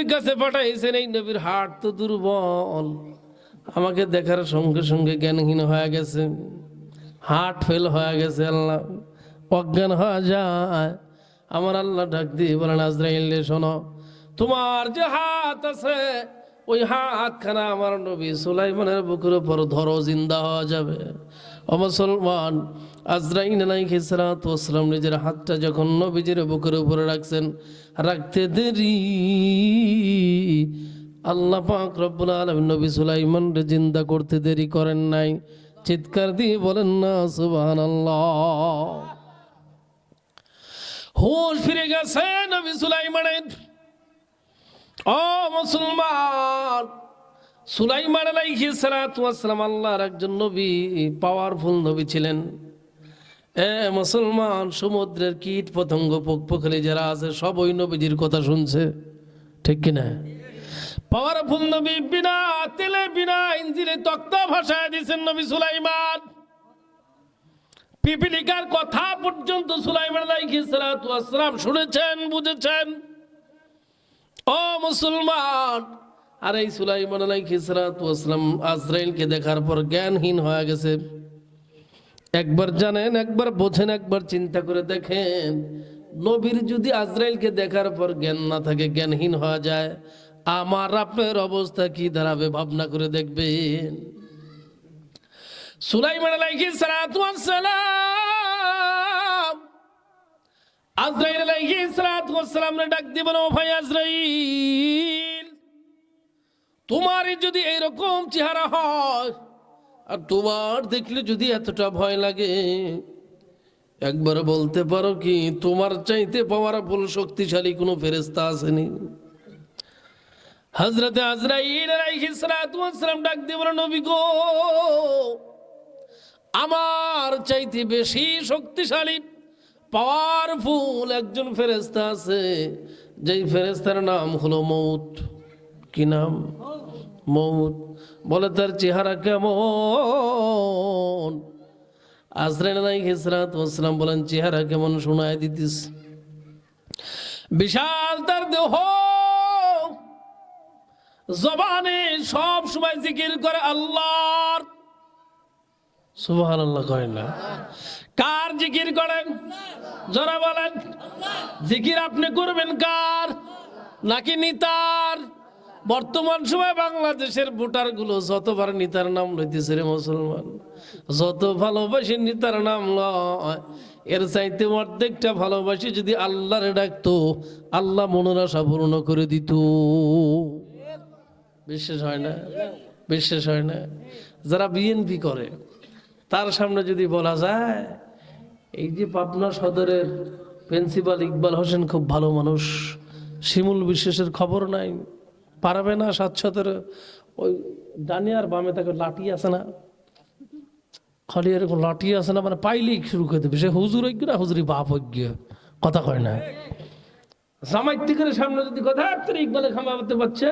নবীর কাছে পাঠাইছেন, এই নবীর হাট তো দুর্বল, আমাকে দেখার সঙ্গে সঙ্গে জ্ঞানহীন হয়ে গেছে, হার্ট ফেল হয়ে গেছে, আল্লাহ অজ্ঞান হয়ে যায়। আমার আল্লাহ ডাক দিয়ে বলেন, আজরাইল শোনো, তোমার যে হাত আছে ওই হাতখানা আমার নবী সুলাইমানের বুকের উপর ধরো, জিন্দা হওয়া যাবে। ও মুসলমান, আজরাইল আলাইহিস সালাতু ওয়াস সালাম নিজের হাতটা যখন নবীজির বুকের উপরে রাখছেন, রাখতে দেরি আল্লাহ পাক রব্বুল আলামিন নবী সুলাইমানকে জিন্দা করতে দেরি করেন নাই। চিৎকার দিয়ে বলেন না সুবহানাল্লাহ। হুঁশ ফিরে গেছে নবী সুলাইমানের। ও মুসলমান, সুলাইমান আলাইহিস সালাতু ওয়াস সালাম আল্লাহর একজন নবী, পাওয়ারফুল নবী ছিলেন। মুসলমান, সমুদ্রের কীট পতঙ্গ পোকপোখালি যারা আছে সব ওই নবীজির কথা শুনছে, ঠিক কিনা? পাওয়ারফুল নবী, বিনা তেলে বিনা ইঞ্জিনে তক্তা ভাষায় দিয়েছেন নবী সুলাইমান। পিপিলিকার কথা পর্যন্ত সুলাইমান আলাইহিস সালাতু ওয়াস সালাম শুনেছেন, বুঝেছেন। ও মুসলমান, আর এই সুলাইমান আলাইহিস সালাতু ওয়াস সালাম আজরাইলকে দেখার পর জ্ঞানহীন হয়ে গেছে। একবার জানেন, একবার বোঝেন, একবার চিন্তা করে দেখেন, নবীর যদি আজরাইলকে দেখার পর জ্ঞান না থাকে, জ্ঞানহীন হয়ে যায়, আমার আপনার অবস্থা কি দাঁড়াবে ভাবনা করে দেখবেন। সুলাইমান আলাইহিস সালাতু ওয়াস সালাম আজরাইল আলাইহিস সালাতু ওয়াস সালামকে ডাক দিবেন, ও ভাই আজরাইল, তোমার যদি এইরকম চেহারা হয় আর তোমার দেখলে যদি এতটা ভয় লাগে, একবার বলতে পারো কি তোমার চাইতে পাওয়ারফুল শক্তিশালী কোনো ফেরেশতা আসেনি? হযরতে আজরাইল আলাইহিস সালাতু ওয়াস সালাম ডাক দিয়ে বলেন, নবী গো, আমার চাইতে বেশি শক্তিশালী পাওয়ারফুল একজন ফেরেশতা আছে, যেই ফেরেশতার নাম হলো মউত। কি নাম? মউত। বলে তার চেহারা কেমন? আজরাইল আলাইহিস সালাতু ওয়াস সালাম বলেন, চেহারা কেমন শোনায় দিতিস। বিশাল তার দেহ, জবানে সব সময় জিকির করে আল্লাহর। সুবহানাল্লাহ কয় না? কার জিকির করেন? যারা বলেন জিকির আপনি করবেন কার? নাকি নিতার? বর্তমান সময় বাংলাদেশের ভোটার গুলো যতবার নিতার নাম লইতেছে রে মুসলমান, যত ভালোবাসি নিতার নাম লয়, এর চাইতে অর্ধেকটা ভালোবাসি যদি আল্লাহরে ডাকতো, আল্লাহ মনের আশা পূর্ণ করে দিত। বিশ্বাস হয় না? বিশ্বাস হয় না? যারা বিএনপি করে তার সামনে যদি বলা যায়, এই যে পাবনা সদরের প্রিন্সিপাল ইকবাল হোসেন খুব ভালো মানুষ, শিমুল বিশ্বাসের খবর নাই, পারবে না ৭-৭ ওই ডানে আর বামে তাকে লাঠি আছে না, খালি এরকম লাঠি আছে না, মানে পাইলেই শুরু করে দেবে, সে হুজুর ঐক্য না হুজুরি বাপ ঐক্য, কথা কয় না। জামাইতিকের সামনে যদি কথা ইকবালে খামাতে পারছে,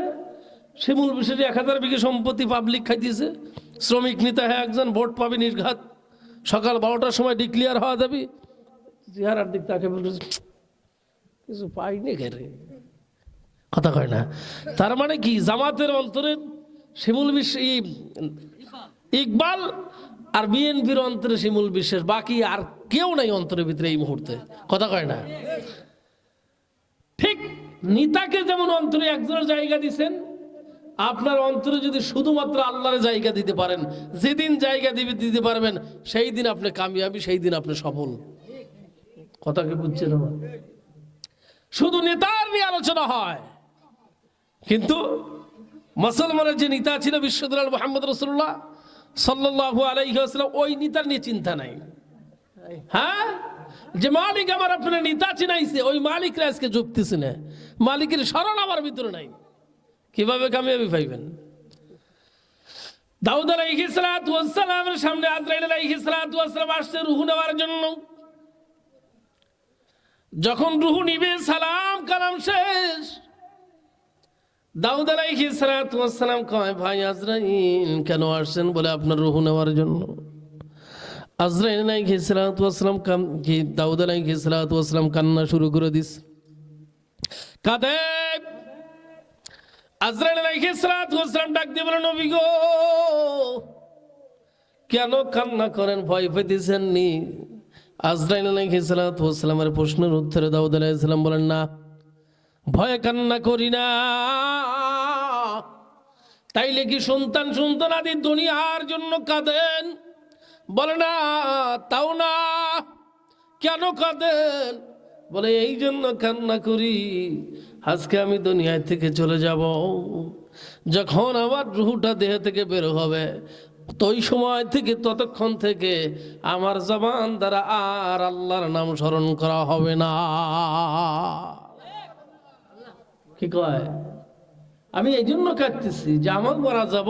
শিমুল বিশ্বাসে ১,০০০ বিঘে সম্পত্তি পাবলিক খাইতেছে, শ্রমিক নেতা হ্যাঁ একজন, ভোট পাবে নির্ঘাত, সকাল 12টার সময় ডিক্লিয়ার হওয়া যাবে, চেহারার দিক তাকে বলছে কিছু পাইনি ঘেরে, কথা কয় না। তার মানে কি, জামাতের অন্তরে শিমুল বিশ্বাস ইকবাল আর বিএনপির অন্তরে শিমুল বিশ্বাস, বাকি আর কেউ নাই অন্তরের ভিতরে এই মুহূর্তে, কথা কয় না। ঠিক নেতাকে যেমন অন্তরে একজনের জায়গা দিচ্ছেন, আপনার অন্তরে যদি শুধুমাত্র আল্লাহর জায়গা দিতে পারেন, যেদিন জায়গা দিতে পারবেন সেই দিন আপনি কামিয়াবি, সেই দিন আপনি সফল। কথা কি বুঝছেন? শুধু নেতার নিয়ে আলোচনা হয়, কিন্তু মুসলমানের যে নেতা ছিল বিশ্বদুলাল মুহাম্মদ রাসূলুল্লাহ সাল্লাল্লাহু আলাইহি ওয়াসাল্লাম, ওই নেতার নিয়ে চিন্তা নাই। হ্যাঁ, যে মালিক আমার আপনার নেতা চিনাইছে, ওই মালিকরা আজকে যুক্তেছে না, মালিকের স্মরণ আমার ভিতরে নাই, কিভাবে কামিয়াবি পাইবেন? দাউদ আলাইহিস সালাতু ওয়াস সালামের সামনে আজরাইল আলাইহিস সালাতু ওয়াস সালাম আসছে রূহ নেওয়ার জন্য। যখন রূহ নিবে, সালাম কালাম শেষ, দাউদ আলাইহিস সালাতু ওয়াস সালাম কয়, ভাই আজরাইল কেন আসছেন? বলে আপনার রূহ নেওয়ার জন্য। আজরাইল আলাইহিস সালাতু ওয়াস সালাম দাউদ আলাইহিস সালাতু ওয়াস সালাম কান্না শুরু করে দিস, কাঁদে, আজরাইল আলাইহিস সালাতু ওয়াস সালাম ডাক দিয়ে বলেন, নবী গো, কেন কান্না করেন, ভয় পেতেছেন নি? আজরাইল আলাইহিস সালাতু ওয়াস সালামের প্রশ্নের উত্তরে দাউদ আলাইহিস সালাম বলেন, না, ভয়ে কান্না করি না। তাইলে কি সন্তান সন্তানাদি দুনিয়ার জন্য কাঁদেন? বলে না, তাও না। কেন কাঁদেন? বলে এই জন্য কান্না করি, আজকে আমি দুনিয়া থেকে চলে যাব, যখন আমার রুহটা দেহ থেকে বের হবে, তো ওই সময় থেকে ততক্ষণ থেকে আমার জবান দ্বারা আর আল্লাহর নাম স্মরণ করা হবে না। কি কয়? আমি এই জন্য কাঁদতেছি যে আমার মারা যাব,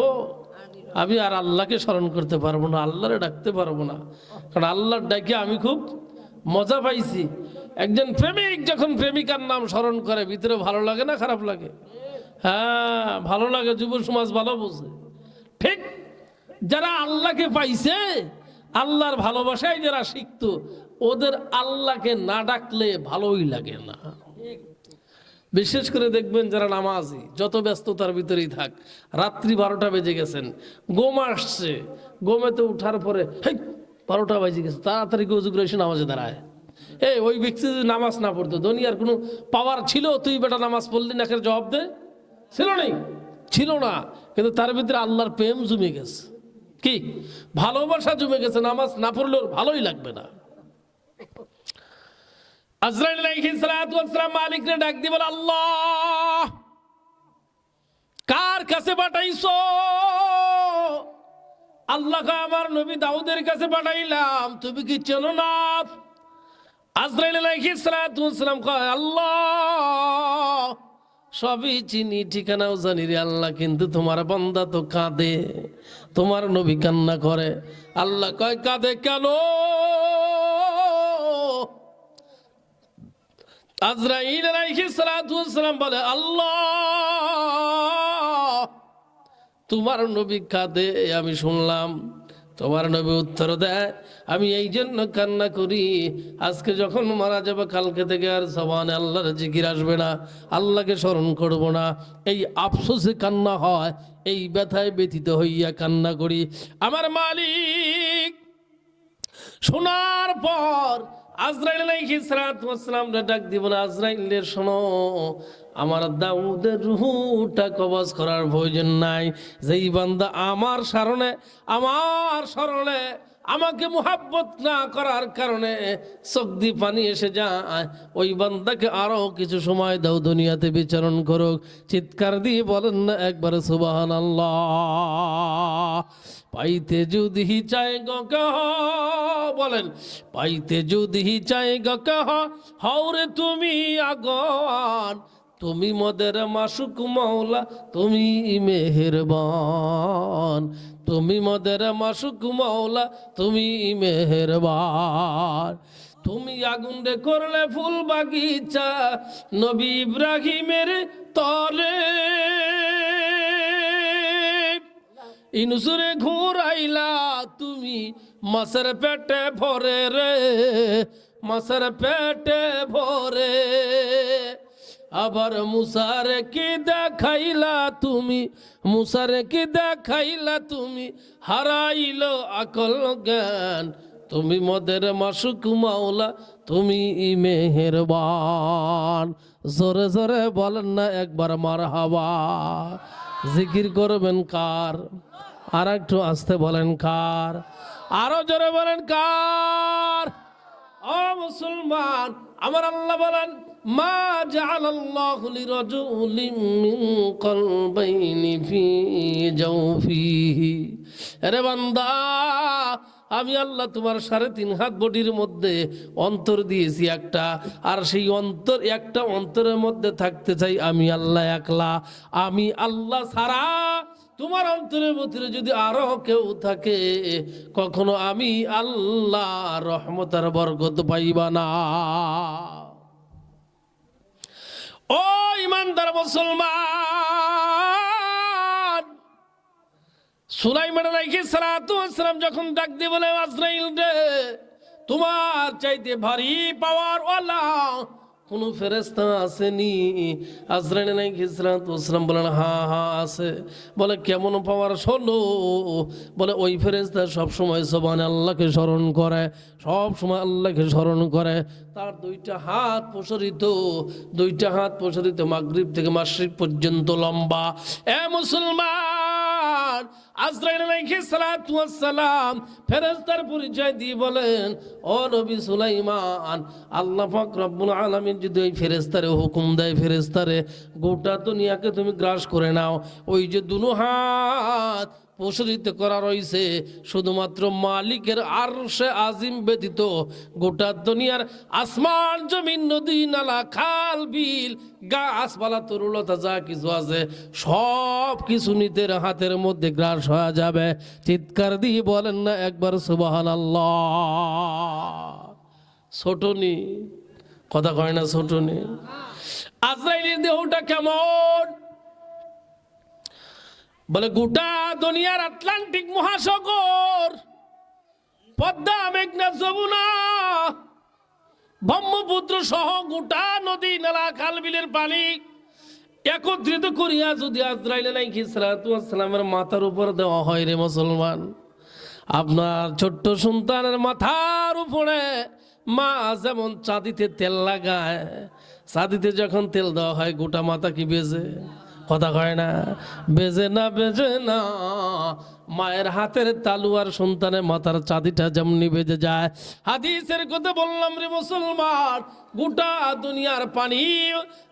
আমি আর আল্লাহকে স্মরণ করতে পারবো না, আল্লাহরে ডাকতে পারবো না। কারণ আল্লাহর ডাকে আমি খুব মজা পাইছি। একজন প্রেমিক যখন প্রেমিকার নাম স্মরণ করে, ভিতরে ভালো লাগে না খারাপ লাগে? হ্যাঁ, ভালো লাগে। যুব সমাজ ভালো বোঝে। ঠিক যারা আল্লাহকে পাইছে, আল্লাহর ভালোবাসায় যারা শিখতো, ওদের আল্লাহকে না ডাকলে ভালোই লাগে না। বিশেষ করে দেখবেন যারা নামাজি, যত ব্যস্ততার ভিতরেই থাক, রাত্রি 12টা বেজে গেছেন, ঘুম আসছে, ঘুমেতে উঠার পরে 12টা বেজে গেছে, তাড়াতাড়ি ওযু করে এসে নামাজে দাঁড়ায়। ওই ব্যক্তি যদি নামাজ না পড়তো, দুনিয়ার কোনো পাওয়ার ছিল? তুই বেটা নামাজ পড়লি না, এর জবাব দে। ছিল নেই? ছিল না। কিন্তু তার ভিতরে আল্লাহর প্রেম জমে গেছে, কি ভালোবাসা জমে গেছে। নামাজ না পড়লেও ভালোই লাগবে না। আজরাইল আলাইহিস সালাতু ওয়াস সালাম মালিককে ডাক দিয়ে বলে, আল্লাহ, কার কাছে পাঠাইছো? আল্লাহ কয়, আমার নবী দাউদের কাছে পাঠাইলাম, তুমি কি চেনো না? আজরাইল আলাইহিস সালাতু ওয়াস সালাম কয়, আল্লাহ, সবই চিনি, ঠিকানাও জানি রে আল্লাহ, কিন্তু তোমার বান্দা তো কাঁদে, তোমার নবী কান্না করে। আল্লাহ কয়, কাঁদে কেন? আজরাইল আলাইহিস সালাতু ওয়াস সালাম বলে, আল্লাহ, তোমার নবী কাঁদে আমি শুনলাম। তোমার নবী উত্তর দেয়, আমি এই জন্য কান্না করি, আজকে যখন মারা যাবে, কালকে থেকে আর জবানে আল্লাহর জিকির আসবে না, আল্লাহকে স্মরণ করব না। এই আফসোসে কান্না হয়, এই ব্যথায় ব্যথিত হইয়া কান্না করি। আমার মালিক শোনার পর আজরাইল আলাইহিস সালাতু ওয়াস সালাম ডাক দিব না, আজরাইলের শোনো, আমার দাউদের রূহটা কবজ করার প্রয়োজন নাই। যেই বান্দা আমার স্মরণে আমাকে মুহাব্বত না করার কারণে চোখ দিয়ে পানি এসে যায়, ওই বান্দাকে আরো কিছু সময় দাও, দুনিয়াতে বিচরণ করুক। চিৎকার দিয়ে বলেন না একবার সুবহানাল্লাহ। পাইতে যদি চাই গো কহ, বলেন, পাইতে যদি চাই গো কহ, হওরে তুমি আগন, তুমি মদের মাসুক মাওলা, তুমি মেহেরবান, তুমি মদের মাসুক মাওলা, তুমি মেহেরবান। তুমি আগুন রে করলে ফুল বাগিচা, নবী ইব্রাহিমের তরে, ইনুসুরে ঘুরাইলা তুমি মাছের পেটে ভরে রে, মাছের পেটে ভরে। আবার মুসারে কি দেখাইলা তুমি, মুসারে কি দেখাইলা তুমি, হারাইল আকল জ্ঞান, তুমি মদের মাসুক মাওলা, তুমি মেহেরবান। জোরে জোরে বলেন না একবার মারহাবা। জিকির করবেন কার? আর একটু আস্তে বলেন কার? আরো জোরে বলেন কার? ও মুসলমান, আমার আল্লাহ বলেন, মা জাআলাল্লাহু লিরাজুলিন মিন কলবাইনি ফি জাওফিহি। আরে বান্দা, আমি আল্লাহ তোমার 3.5 হাত বডির মধ্যে অন্তর দিয়েছি একটা, আর সেই একটা অন্তরের মধ্যে থাকতে চাই আমি আল্লাহ একলা। আমি আল্লাহ ছাড়া তোমার অন্তরের ভিতরে যদি আরো কেউ থাকে, কখনো আমি আল্লাহ রহমতের বরকত পাইবা না। ও ইমানদার মুসলমান, সুলাইমান আলাইহিস সালাতু ওয়াস সালাম যখন ডাক দিয়ে বলে, আজরাইল রে, তোমার চাইতে ভারী পাওয়ার ওয়ালা কোন ফেরেশতা আসেনি? আজরাইল আলাইহিস সালাম বলেন হ্যাঁ হ্যাঁ আছে। বলে কেমন পাওয়ার? শোনো, বলে ওই ফেরেশতা সব সময় সুবহানাল্লাহকে স্মরণ করে, সব সময় আল্লাহকে স্মরণ করে। তার দুইটা হাত প্রসারিত, দুইটা হাত প্রসারিত মাগরিব থেকে মাশরিক পর্যন্ত লম্বা। এ মুসলমান, আজরাইল আলাইহিস সালাম ফেরেশতার পরিচয় দিয়ে বলেন, ও নবী সুলাইমান, আল্লাহ পাক রব্বুল আলামিন যদি ওই ফেরেশতারে হুকুম দেয়, ফেরেশতারে গোটা দুনিয়াকে তুমি গ্রাস করে নাও, ওই যে দুনো হাত প্রসারিত করা রয়েছে, শুধুমাত্র মালিকের আরশে আজিম ব্যতীত গোটা দুনিয়ার আসমান জমিন নদী নালা খাল বিল গাছপালা তরুলতা যা কিছু আছে সব কিছু নিতের হাতের মধ্যে গ্রাস হয়ে যাবে। চিৎকার দিয়ে বলেন না একবার সুবহানাল্লাহ। ছোটনি কথা কয় না, ছোটনি। আজরাইলের দেহটা কেমন? বলে গোটা দুনিয়ার আটলান্টিক মহাসাগর, পদ্মা, মেঘনা, যমুনা, ব্রহ্মপুত্র সহ গোটা নদী নালা খাল বিলের পানি একত্রিত করিয়া যদি আজরাইল আলাইহিস সালামের মাথার উপর দেওয়া হয় রে মুসলমান, আপনার ছোট্ট সন্তানের মাথার উপরে মা যেমন চাঁদিতে তেল লাগায়, চাঁদিতে যখন তেল দেওয়া হয় গোটা মাথা কি বেজে? কথা কয় না, বেজে না? বেজে না। মায়ের হাতের তালু আর সন্তানের মাথার চাঁদিটা যেমনি বেজে যায়। হাদিসের কথা বললাম রে মুসলমান, গোটা দুনিয়ার পানি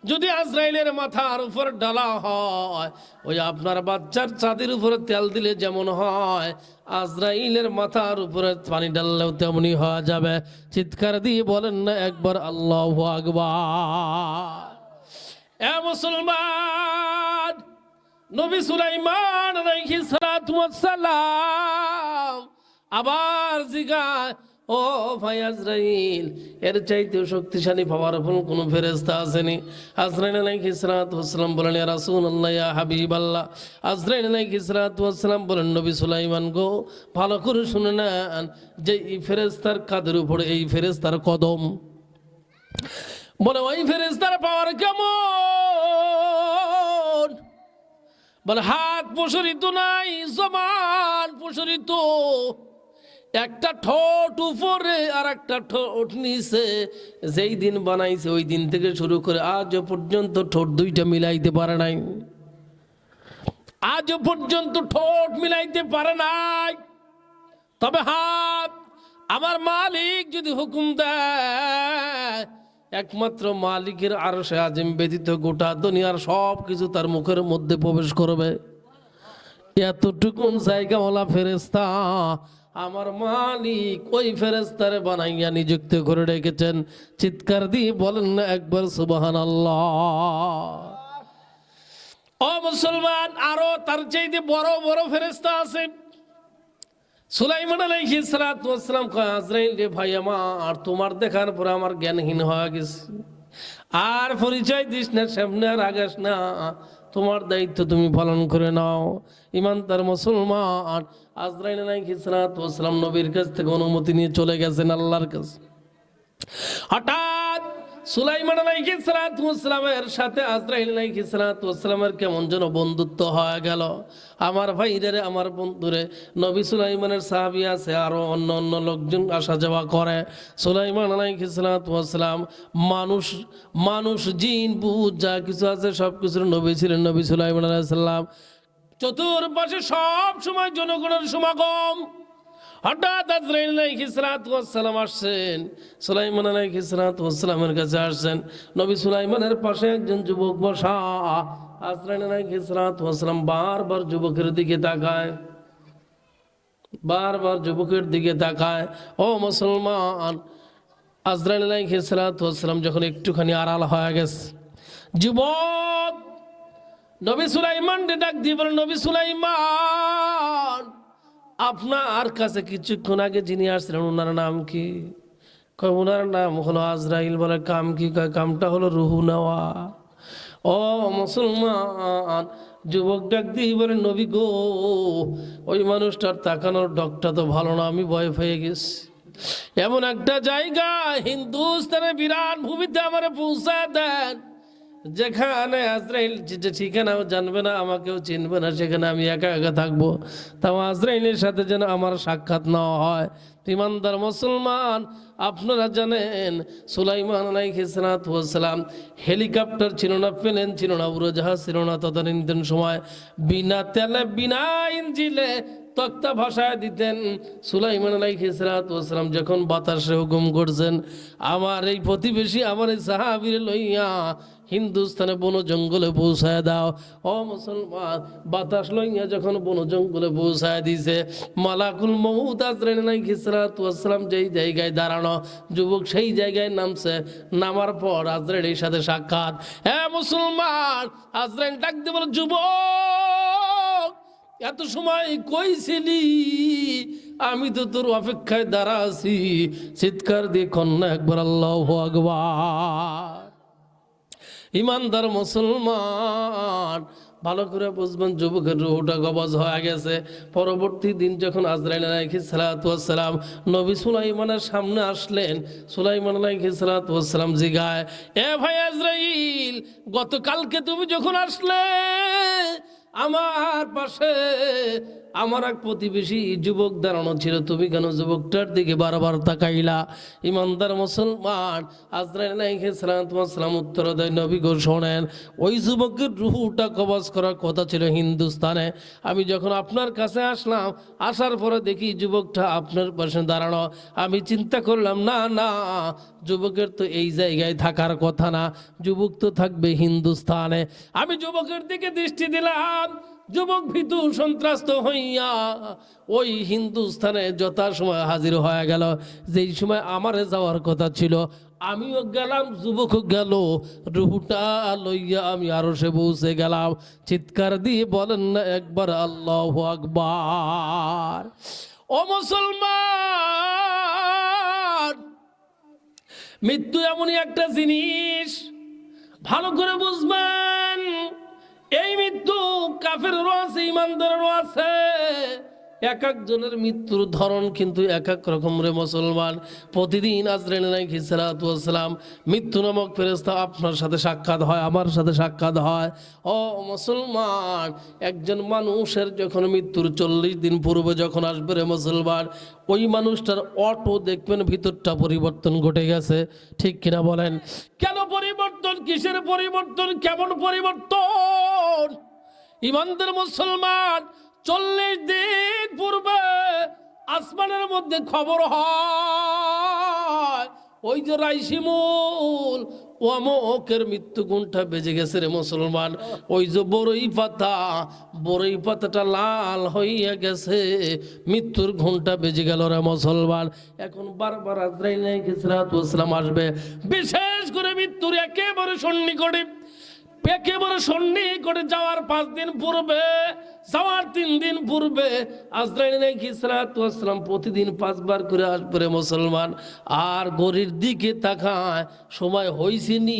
যদি আজরাইলের মাথার উপর ডালা হয়, ওই আপনার বাচ্চার চাঁদের উপরে তেল দিলে যেমন হয়, আজরাইলের মাথার উপরে পানি ডাললেও তেমনি হওয়া যাবে। চিৎকার দিয়ে বলেন না একবার আল্লাহু আকবার। এ মুসলমান, নবী সুলাইমান আলাইহিস সালাম আবার জিগায়, ও ভাই আজরাইল, এর চাইতেও শক্তিশালী পাওয়ারফুল কোন ফেরেশতা আসেনি? আজরাইল আলাইহিস সালাম বলেন, ইয়া রাসূলুল্লাহ, ইয়া হাবিবাল্লাহ। আজরাইল আলাইহিস সালাম বলেন, নবী সুলাইমান গো, ভালো করে শুনে নেন যে এই ফেরেশতার কাদের উপরে এই ফেরেশতার কদম। বলে ওই ফেরেশতার পাওয়ার কেমন? বলে হাত প্রসারিত নাই, জবান প্রসারিত, একটা ঠোঁট উপরে আর একটা ঠোঁট নিচে। যেই দিন বানাইছে ওই দিন থেকে শুরু করে আজ পর্যন্ত ঠোঁট দুইটা মিলাইতে পারে নাই, আজ পর্যন্ত ঠোঁট মিলাইতে পারে নাই। তবে হাত আমার মালিক যদি হুকুম দেয়, একমাত্র মালিকের আরশে আজিম ব্যতীত গোটা দুনিয়ার সব কিছু তার মুখের মধ্যে প্রবেশ করবে। এতটুকুন জায়গাওয়ালা ফেরেশতা আমার মালিক ওই ফেরেশতারে বানাইয়া নিযুক্ত করে রেখেছেন। চিৎকার দিয়ে বলেন না একবার সুবহানাল্লাহ। ও মুসলমান, আরো তার চাইতে বড় বড় ফেরেশতা আছে। সুলাইমান আলাইহিস সালাম কয়, আজরাইল রে ভাই আমার, তোমার দেখার পরে আমার জ্ঞানহীন হয়ে গেছে, আর পরিচয় দিস না, সামনে আর আগাস না, তোমার দায়িত্ব তুমি পালন করে নাও। ইমানদার মুসলমান, আজরাইল আলাইহিস সালাম নবীর কাছ থেকে অনুমতি নিয়ে চলে গেছেন আল্লাহর কাছে। হঠাৎ সুলাইমান আলাইহিস সালামের সাথে আজরাইল আলাইহিস সালামের কেমন যেন বন্ধুত্ব হয়ে গেল। আমার ভাইরে, আমার বন্ধুরে, নবী সুলাইমানের সাহাবী আছে, আরো অন্য অন্য লোকজন আসা যাওয়া করে। সুলাইমান আলাইহিস সালাম মানুষ জিন ভূত যা কিছু আছে সব কিছুর নবী ছিলেন। নবী সুলাইমান আলাইহিস সালাম চতুর্পাশে সব সময় জনগণের সমাগম। হঠাৎ আজরাইল আলাইহিস সালাম আসছেন, সুলাইমান আলাইহিস সালামের কাছে আসছেন। নবী সুলাইমানের পাশে একজন যুবক বসা। আজরাইল আলাইহিস সালাম বারবার যুবকের দিকে তাকায়, বারবার যুবকের দিকে তাকায়। ও মুসলমান, আজরাইল আলাইহিস সালাম যখন একটুখানি আড়াল হয়ে গেছে, যুবক নবী সুলাইমান ডাক দিয়ে বলেন, নবী সুলাইমান, আপনার কাছে কিছুক্ষণ আগে যিনি আসছিলেন ওনার নাম কি? কয় ওনার নাম হলো আজরাইল। বলে কাম কি? কয় কামটা হলো রুহু নেওয়া। ও মুসলমান, যুবক ডাক দিয়ে বলে, নবী গো, ওই মানুষটার তাকানোর ডকটা তো ভালো না, আমি ভয় পেয়ে গেছি। এমন একটা জায়গা হিন্দুস্তানের বিরাট ভূমিতে আমার পৌঁছায় দেন, যেখানে আজরাইল ঠিকানাও জানবে না, আমাকেও চিনবে না, সেখানে আমি একা একা থাকবো। তাও আজরাইলের সাথে যেন আমার সাক্ষাৎ না হয়। ইমানদার মুসলমান, আপনারা জানেন সুলাইমান আলাইহিস সালাতু ওয়াস সালাম, হেলিকপ্টার ছিল না, প্লেন ছিল না, উড়োজাহাজ ছিল না তদানীন্তন সময়। বিনা তেলে বিনা ইঞ্জিনে তক্তা ভাষায় দিতেন। সুলাইমান আলাইহিস সালাতু ওয়াস সালাম যখন বাতাসে হুকুম করছেন, আমার এই প্রতিবেশী আমার এই সাহাবীর লইয়া হিন্দুস্তানে বন জঙ্গলে পৌঁছায় দাও। ও মুসলমান, বাতাস লইয়া যখন বন জঙ্গলে পৌঁছায় দিছে, মালাকুল মউত আজরাইল আলাইহিস সালাতু ওয়াস সালাম যেই জায়গায় দাঁড়ানো, যুবক সেই জায়গায় নামছে। নামার পর আজরাইলের সাথে সাক্ষাৎ। হ্যাঁ মুসলমান, আজরাইল ডাক দিয়ে বলে, যুবক এত সময় কই ছিলি? আমি তো তোর অপেক্ষায় দাঁড়া আছি। চিৎকার দিয়ে কন্যা একবার আল্লাহু আকবার। ইমানদার মুসলমান, ভালো করে বুঝবেন, যুবকের রূহটা কবজ হয়ে গেছে। পরবর্তী দিন যখন আজরাইল আলাইহিস সালাতু ওয়াস সালাম নবী সুলাইমানের সামনে আসলেন, সুলাইমান আলাইহিস সালাতু ওয়াস সালাম জিগায়, এ ভাই আজরাইল, গতকালকে তুমি যখন আসলে আমার পাশে আমার এক প্রতিবেশী যুবক দাঁড়ানো ছিল, তুমি কেন যুবকটার দিকে বারবার তাকাইলা? ইমানদার মুসলমান, আজরাইল আলাইহিস সালাতু ওয়াস সালাম উত্তর দেয়, নবী গো শোনেন, ওই যুবকের রূহটা কবজ করার কথা ছিল হিন্দুস্তানে। আমি যখন আপনার কাছে আসলাম, আসার পরে দেখি যুবকটা আপনার পাশে দাঁড়ানো। আমি চিন্তা করলাম, না না, যুবকের তো এই জায়গায় থাকার কথা না, যুবক তো থাকবে হিন্দুস্তানে। আমি যুবকের দিকে দৃষ্টি দিলাম, যুবক ভীতু সন্ত্রস্ত হইয়া ওই হিন্দুস্তানে যথাসময় হাজির হয়ে গেল। যেই সময় আমারে যাওয়ার কথা ছিল, আমিও গেলাম, যুবকও গেল, রুহুটা লইয়া আমি আরো সে পৌঁছে গেলাম। চিৎকার দিয়ে বলেন না একবার আল্লাহু আকবার। ও মুসলমান, মৃত্যু এমনই একটা জিনিস, ভালো করে বুঝবেন। এই মৃত্যু কাফেরেরও আছে, ইমানদারেরও আছে। এক একজনের মৃত্যুর ধরন কিন্তু এক এক রকম রে মুসলমান। প্রতিদিন আজরাইল আলাইহিস সালাতু ওয়াস সালাম, মৃত্যু নামক ফেরেশতা আপনার সাথে সাক্ষাৎ হয়, আমার সাথে সাক্ষাৎ হয়। ও মুসলমান, একজন মানুষের যখন মৃত্যুর 40 দিন পূর্বে যখন আসবে রে মুসলমান, ওই মানুষটার অটো দেখবেন ভিতরটা পরিবর্তন ঘটে গেছে। ঠিক কিনা বলেন? কেন পরিবর্তন? কিসের পরিবর্তন? কেমন পরিবর্তন? ইমানদার মুসলমান, 40 দিন পূর্বে আসমানের মধ্যে খবর হয়, ওই যে রাইসিমুল অমুকের মৃত্যু ঘন্টা বেজে গেছে রে মুসলমান। ওই যে বড়ই পাতাটা লাল হইয়া গেছে, মৃত্যুর ঘন্টা বেজে গেল রে মুসলমান। এখন বারবার আজরাইল আলাইহিস সালাতু ওয়াস সালাম আসবে, বিশেষ করে মৃত্যুর একেবারে সন্নিকটে যাওয়ার 5 দিন পূর্বে, যাওয়ার 3 দিন পূর্বে আজরাইল আলাইহিস সালাতু ওয়াস সালাম প্রতিদিন 5 বার করে আসবে রে মুসলমান। আর ঘড়ির দিকে তাকায়, সময় হইছে নি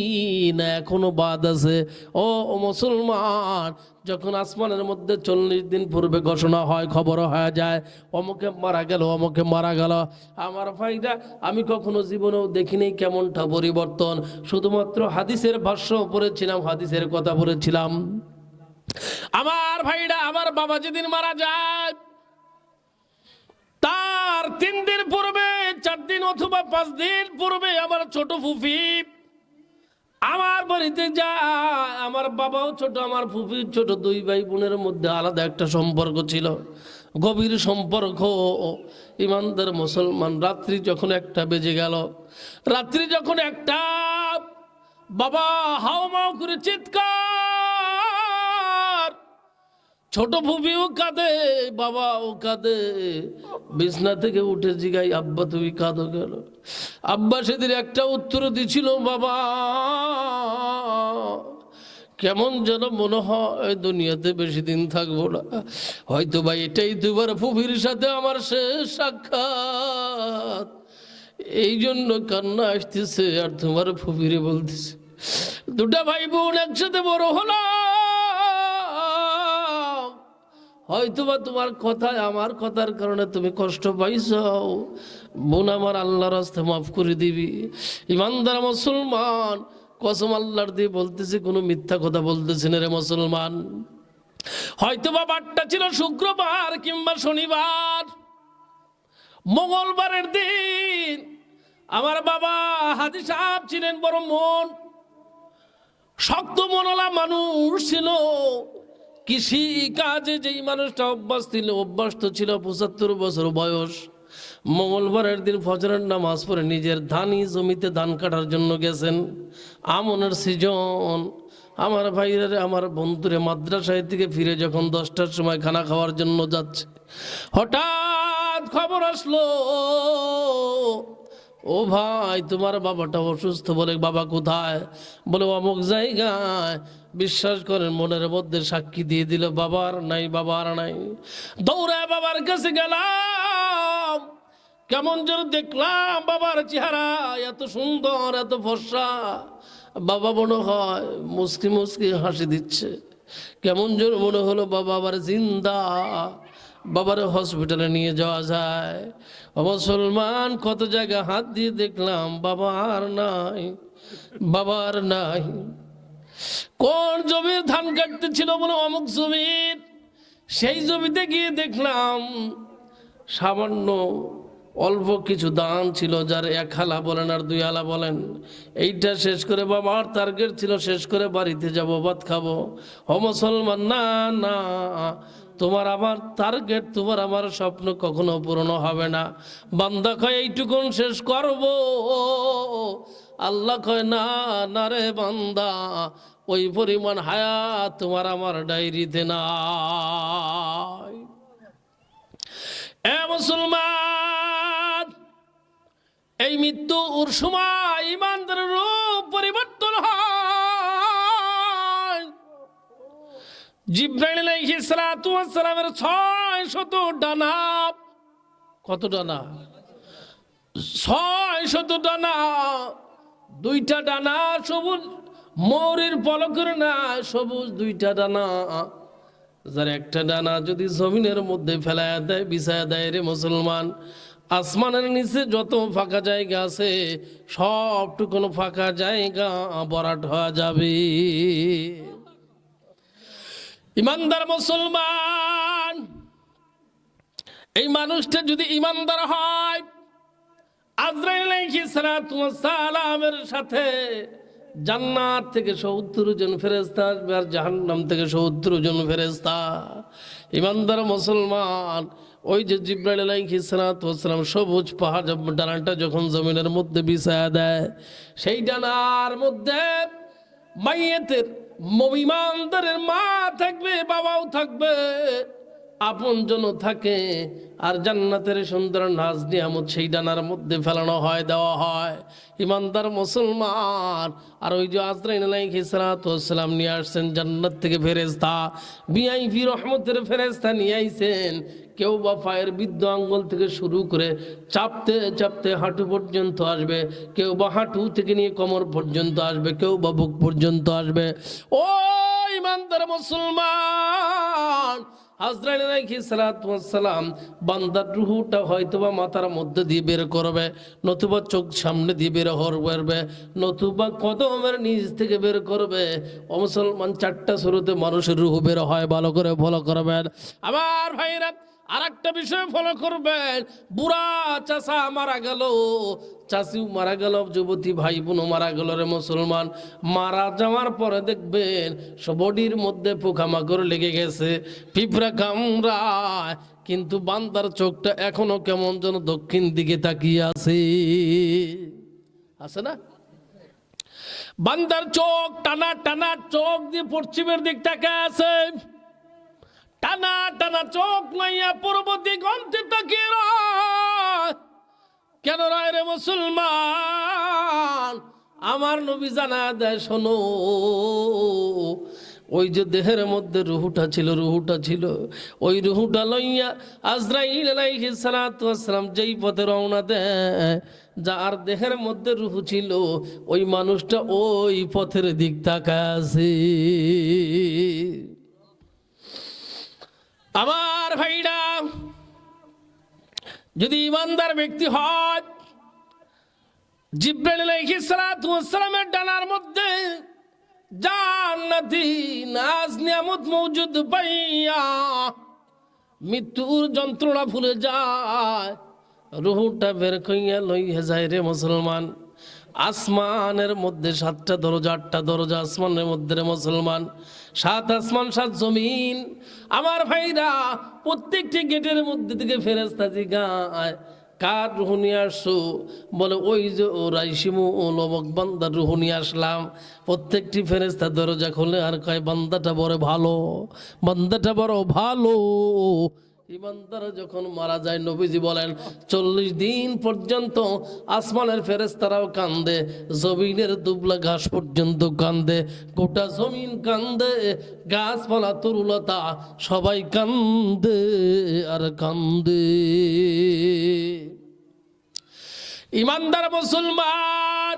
না এখনো বাদ আছে। ও মুসলমান, যখন আসমানের মধ্যে 40 দিন পূর্বে ঘোষণা হয়, খবর হয়ে যায়, অমুকে মারা গেল, অমুকে মারা গেল, আমার ভাইরা, আমি কখনো জীবনেও দেখিনি কেমনটা পরিবর্তন। শুধুমাত্র হাদিসের ভাষ্য পড়েছিলাম, হাদিসের কথা পড়েছিলাম। আমার ভাইরা, আমার বাবা যেদিন মারা যায়, তার 3 দিন পূর্বে, 4 দিন অথবা 5 দিন পূর্বে আমার ছোট ফুফি আমার বাড়িতে যায়। আমার বাবাও ছোট, আমার ফুফি ছোট, 2 ভাই বোনের মধ্যে আলাদা একটা সম্পর্ক ছিল, গভীর সম্পর্ক। ইমানদার মুসলমান, রাত্রি যখন 1টা বেজে গেল, বাবা হাওমাও করে চিৎকার, ছোট ফুফিও কাঁদে, বাবাও কাঁদে। বিছনা থেকে উঠে জিগাই, আব্বা তুমি কাঁদো কেন? আব্বা সেদিন একটা উত্তর দিছিল, বাবা কেমন যেন মনে হয় দুনিয়াতে বেশি দিন থাকবো না, হয়তো বা এটাই দুবার ফুফির সাথে আমার শেষ সাক্ষাৎ, এই জন্য কান্না আসতেছে। আর তোমার ফুফিরে বলতেছে, 2টা ভাই বোন একসাথে বড় হলো, হয়তোবা তোমার কথায় আমার কথার কারণে তুমি কষ্ট পাইছ, বোন আমার আল্লাহর রাস্তায় মাফ করে দিবি। ইমানদার মুসলমান, কসম আল্লাহর দিয়ে বলতেছি, কোনো মিথ্যা কথা বলতেছি না রে মুসলমান। হয়তোবা বারটা ছিল শুক্রবার কিংবা শনিবার, মঙ্গলবারের দিন আমার বাবা হাজী সাহেব ছিলেন বড় মন, শক্ত মনওয়ালা মানুষ ছিল। কৃষি কাজে যেই মানুষটা অভ্যাস তো ছিল, ৭৫ বছর বয়স। মঙ্গলবারের দিন ফজরের নামাজ পড়ে নিজের ধানি জমিতে ধান কাটার জন্য গেছেন। আমনের সিজন। আমার ভাইরা, আমার বন্ধুরে মাদ্রাসায় থেকে ফিরে যখন 10টার সময় খানা খাওয়ার জন্য যাচ্ছে, হঠাৎ খবর আসলো, ও ভাই তোমার বাবাটা অসুস্থ। বলে বাবা কোথায়? বলে অমুক জায়গায়। বিশ্বাস করেন, মনের মধ্যে সাক্ষী দিয়ে দিল, বাবার নাই, বাবার নাই। দৌড়ায় বাবার কাছে গেলাম, কেমন যেন দেখলাম বাবার চেহারা এত সুন্দর, এত ফর্সা। বাবা মনে হয় মুসকি মুসকি হাসি দিচ্ছে। কেমন যেন মনে হলো বাবা আবার জিন্দা, বাবার হসপিটালে নিয়ে যাওয়া যায়। মুসলমান, কত জায়গা হাত দিয়ে দেখলাম, বাবা আর নাই, বাবার নাই। কোন জমির ধান কাটতে ছিল? বলে অমুক জমির। সেই জমিতে গিয়ে দেখলাম সামান্য অল্প কিছু দান ছিল, যার 1 হালা বলেন আর 2 হালা বলেন, এইটা শেষ করে বাবার টার্গেট ছিল শেষ করে বাড়িতে যাব, ভাত খাবো। ও মুসলমান, না না, তোমার আমার টার্গেট, তোমার আমার স্বপ্ন কখনো পূরণ হবে না। বান্দা কয় এইটুকুন শেষ করব, আল্লাহ কয় না না রে বান্দা, ওই পরিমাণ হায়াত তোমার আমার ডায়েরিতে নাই। এ মুসলমান, এই মৃত্যুর সময় ইমানদারের রূপ পরিবর্তন হয়। জিবরাইল আলাইহিস সালাতু ওয়াস সালামের 600 ডানা। কত ডানা? 600 ডানা। 2টা ডানা সবুজ, ময়ূরের পলকের না সবুজ 2টা ডানা। যার একটা ডানা যদি জমিনের মধ্যে ফেলায় দেয়, বিছায়া দেয় রে মুসলমান, আসমানের নিচে যত ফাঁকা জায়গা আছে সবটুকুন ফাঁকা জায়গা ভরাট হয়ে যাবে। ইমানদার মুসলমান, এই মানুষটা যদি ইমানদার হয়, আজরাইল আলাইহিস সালাতু ওয়াস সালামের সাথে জান্নাত থেকে 70 জন ফেরেশতা আসবে, আর জাহান্নাম থেকে 70 জন ফেরেশতা। ইমানদার মুসলমান, ওই যে জিবরাইল আলাইহিস সালাতু ওয়াস সালাম সবুজ পাহাড় ডানাটা যখন জমিনের মধ্যে বিছায়া দেয়, সেই ডানার মধ্যে মাইয়েতের ইমানদারের মা থাকবে, বাবাও থাকবে, আপনজনও থাকে, আর জান্নাতের সুন্দর নাজ নিয়ামত সেই ডানার মধ্যে ফেলানো হয়, দেওয়া হয়। ইমানদার মুসলমান, আর ওই যে আজরাইল আলাইহিস সালাতু ওয়াস সালাম নিয়ে আসছেন জান্নাত থেকে ফেরেশতা, ভিআইপি রহমতের ফেরেশতা নিয়ে আইছেন। কেউ বা পায়ের বৃদ্ধ আঙ্গুল থেকে শুরু করে চাপতে চাপতে হাঁটু পর্যন্ত আসবে, কেউ বা হাঁটু থেকে নিয়ে কোমর পর্যন্ত আসবে, কেউ বা বুক পর্যন্ত আসবে। ও ইমানদার মুসলমান, আজরাইল আলাইহিস সালাতু ওয়াস সালাম বান্দার রূহটা হয়তোবা মাথার মধ্যে দিয়ে বের করবে, নতুবা চোখ সামনে দিয়ে বের করবে, নতুবা কদমের নিচ থেকে বের করবে। ও মুসলমান, 4টা শুরুতে মানুষের রূহ বের হয়, ভালো করে ফলো করবেন আমার ভাইরা। আর একটা বিষয় ফলো করবেন, বুড়া চাচা মারা গেল, চাচিও মারা গেল, যুবতী ভাই বোনও মারা গেল রে মুসলমান। মারা যাওয়ার পরে দেখবেন বডির মধ্যে পোকামাকড় লেগে গেছে, পিঁপড়া কামড়ায়, কিন্তু বান্দার চোখটা এখনো কেমন যেন দক্ষিণ দিকে তাকিয়ে আছে না? বান্দার চোখ টানা টানা চোখ দিয়ে পশ্চিমের দিক তাকায় আছে, টানা টানা চোখ লইয়া পূর্ব দিগন্তে তাকিয়ে রয়। কেন রয় রে মুসলমান? আমার নবী জানা দেয়, শোনো, ওই যে দেহের মধ্যে রুহুটা ছিল, ওই রুহুটা লইয়া আজরাইল আলাইহিস সালাতু ওয়াস সালাম যেই পথে রওনা দেয়, যার দেহের মধ্যে রুহু ছিল ওই মানুষটা ওই পথের দিক তাকায় আছে। আমার ভাইরা, যদি ইমানদার ব্যক্তি হয়, জিবরাইল আলাইহিস সালাতু ওয়াস সালামের ডানার মধ্যে জান্নাতি নাজ নিয়ামত মওজুদ পাইয়া মৃত্যুর যন্ত্রণা ভুলে যায়, রুহটা বের কইয়া লইয়া যায় রে মুসলমান। আসমানের মধ্যে 7টা দরজা, 8টা দরজা আসমানের মধ্যে রে মুসলমান, 7 আসমান 7 জমিন। আমার ভাইরা, প্রত্যেকটি গেটের মধ্যে থেকে ফেরেশতা জিগায়, কার রুহ নিয়ে আসছো? বলে ওই যে ও রাইসিমু ও লবক বান্দার রুহ নিয়ে আসলাম। প্রত্যেকটি ফেরেশতা দরজা খোলে আর কয়, বান্দাটা বড় ভালো, বান্দাটা বড় ভালো। ইমানদার যখন মারা যায়, নবীজি বলেন 40 দিন পর্যন্ত আসমানের ফেরেশতারাও কান্দে, জমিনের দুবলা ঘাস পর্যন্ত কান্দে, গোটা জমিন কান্দে, গাছপালা তরুলতা সবাই কান্দে আর কান্দে। ইমানদার মুসলমান,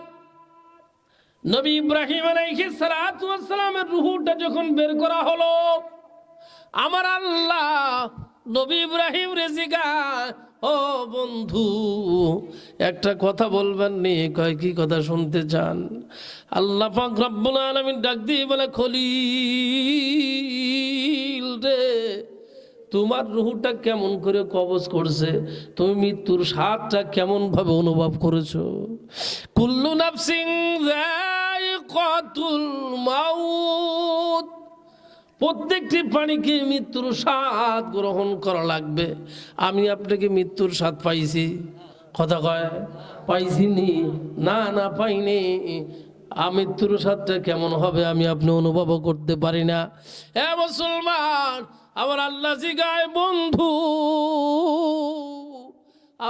নবী ইব্রাহিম আলাইহিস সালাতু ওয়াস সালামের রূহটা যখন বের করা হলো, আমার আল্লাহ নবী ইব্রাহিম রেজিগা, ও বন্ধু একটা কথা বলবেন নি? কয় কি কথা শুনতে চান? আল্লাহ পাক রব্বুল আলামিন ডাক দিয়ে বলে, খলিল রে, তোমার রুহটা কেমন করে কবজ করছে? তুমি মৃত্যুর স্বাদটা কেমন ভাবে অনুভব করেছো? কুল্লু নাফসিন যায়িকাতুল মাউত, প্রত্যেকটি প্রাণীকে মৃত্যুর স্বাদ গ্রহণ করা লাগবে। আমি আপনাকে মৃত্যুর স্বাদ পাইছি? কথা কয় পাইছি নি? না না পাইনি। মৃত্যুর স্বাদটা কেমন হবে আমি আপনি অনুভব করতে পারি না। এ মুসলমান, আমার আল্লাহ জিগায়, বন্ধু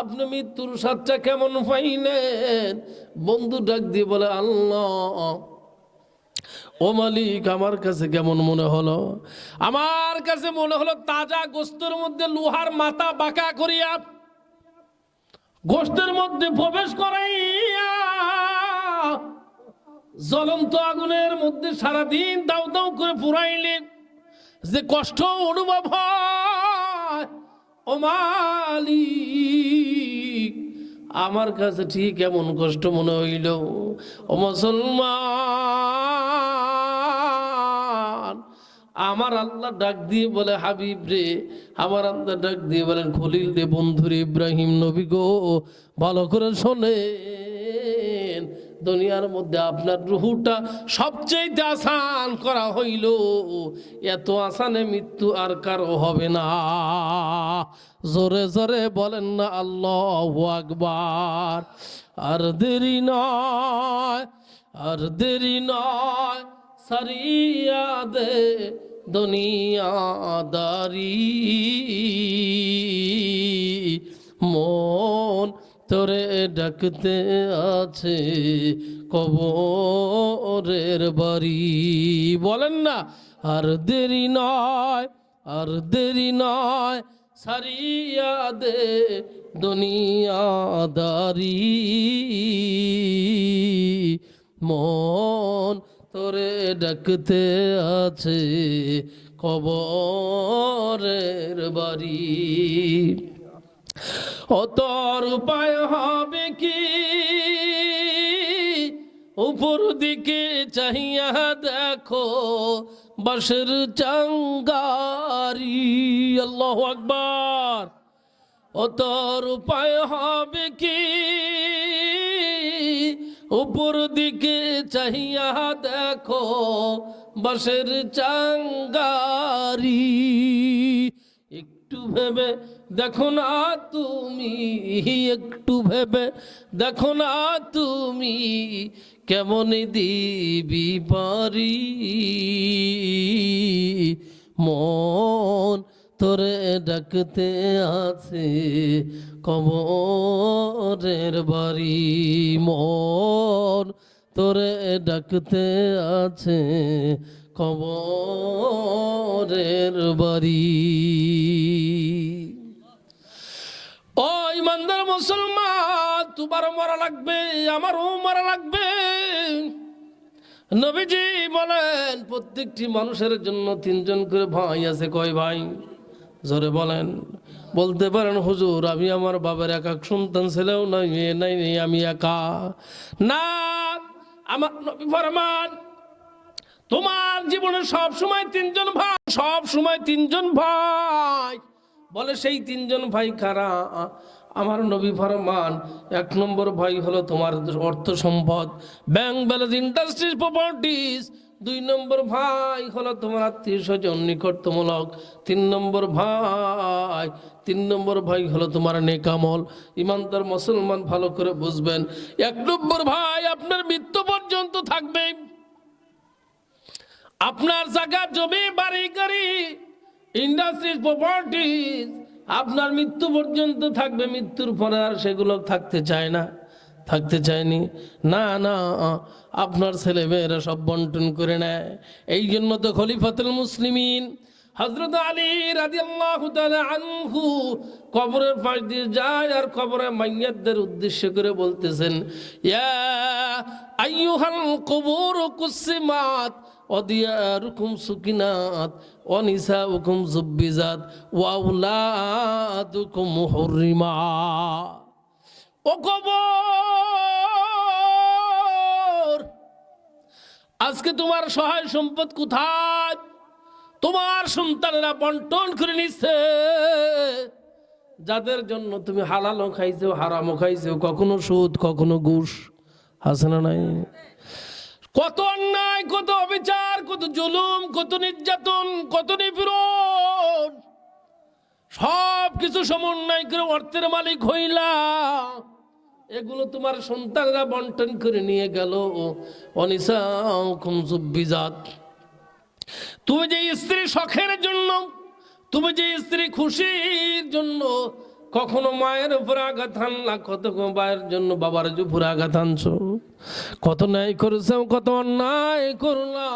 আপনি মৃত্যুর স্বাদটা কেমন পাইলেন? বন্ধু ডাক দিয়ে বলে, আল্লাহ ও মালিক, আমার কাছে কেমন মনে হলো? আমার কাছে মনে হলো তাজা গোস্তের মধ্যে লোহার মাথা বাঁকা করিয়া গোস্তের মধ্যে প্রবেশ করাইয়া জ্বলন্ত আগুনের মধ্যে সারাদিন দাউ দাউ করে পুরাইলেন, যে কষ্ট অনুভব হয়, ও মালিক আমার কাছে ঠিক এমন কষ্ট মনে হইল। ও মুসলমান, আমার আল্লাহ ডাক দিয়ে বলে, হাবিব রে, আমার আল্লাহ ডাক দিয়ে বলেন, খলিল রে, বন্ধুরে ইব্রাহিম নবী গো, ভালো করে শোনেন, দুনিয়ার মধ্যে আপনার রুহটা সবচেয়ে আসান করা হইল, এত আসানে মৃত্যু আর কারো হবে না। জোরে জোরে বলেন না আল্লাহু আকবার। আর দেরি নয়, আর দেরি নয়, সারিয়া দে দুনিয়াদারি, মন তোরে ডাকতে আছে কবরের বাড়ি। বলেন না, আর দেরি নয়, আর দেরি নয়, সারিয়া দে দুনিয়াদারি, মন তোরে ডাকতে আছে কবরের বাড়ি। ও তোর উপায় হবে কি? উপর দিকে চাহিয়া দেখো বাঁশের চাঙ্গারি। আল্লাহু আকবার। ও তোর উপায় হবে কি? উপর দিকে চাহিয়া দেখো বাঁশের চাঙ্গারি। একটু ভেবে দেখো না তুমি, একটু ভেবে দেখো না তুমি, কেমন দিবি পারি, মন তোরে ডাকতে আছে কবরের বাড়ি, মন তোরে ডাকতে আছে কবরের বাড়ি। ও ইমানদার মুসলমান, তোমারও মরা লাগবে, আমারও মরা লাগবে। নবীজি বলেন প্রত্যেকটি মানুষের জন্য 3 জন করে ভাই আছে। কয় ভাই? জোরে বলেন। বলতে পারেন হুজুর আমি আমার বাবার একা সন্তান, ছেলেও নাই মেয়ে নাই, আমি একা। না, আমার নবী ফরমান তোমার জীবনে সব সময় তিনজন ভাই, সব সময় তিনজন ভাই। বলে সেই তিনজন ভাই কারা? আমার নবী ফরমান এক নম্বর ভাই হলো তোমার অর্থ সম্পদ, ব্যাংক ব্যালেন্স, ইন্ডাস্ট্রিজ, প্রপার্টিজ। দুই নম্বর ভাই হলো তোমার আত্মীয় স্বজন, নিকটতমূলক। তিন নম্বর ভাই হলো তোমার নেকামল, ইমানদার মুসলমান। ভালো করে বুঝবেন, এক নম্বর ভাই আপনার মৃত্যু পর্যন্ত থাকবে। আপনার জায়গা জমি বাড়ি গাড়ি ইন্ডাস্ট্রিজ প্রপার্টিজ আপনার মৃত্যু পর্যন্ত থাকবে। মৃত্যুর পরে আর সেগুলো থাকতে চায় না, থাকতে চায়নি। না না, আপনার ছেলে মেয়েরা সব বন্টন করে নেয়। এই জন্য তো খলিফাতুল মুসলিমিন হযরত আলী রাদিয়াল্লাহু তাআলা আনহু কবরের পাশ দিয়ে যায় আর কবরে মাইয়াতদের উদ্দেশ্য করে বলতেছেন, ইয়া আইয়ুহাল কুবুর কুসিমাত ওয়াদিয়ারুকুম সুকিনাত ওয়ানিসাউকুম জুব্বিজাত ওয়াউলাদুকুম হুররিমাত। ও কবর, আজকে তোমার সহায় সম্পদ কোথায়? তোমার সন্তানেরা বন্টন করে নিচ্ছে, যাদের জন্য তুমি হালালও খাইছো হারামও খাইছো, কখনো সুদ কখনো ঘুষ। আছে না নাই? কত অন্যায়, কত অবিচার, কত জুলুম, কত নির্যাতন, কত নিপীড়ন, সব কিছু সমন্বয় করে অর্থের মালিক হইলা, এগুলো তোমার সন্তানরা বন্টন করে নিয়ে গেল। অনিসাউকুম জুব্বিজাত। তুমি যে স্ত্রী শখের জন্য, তুমি যে স্ত্রী খুশির জন্য কখনো মায়ের উপর আঘাত হানলা, কত মায়ের জন্য বাবার উপর আঘাত আনছো, কত ন্যায় করেছো, কত অন্যায় করলা।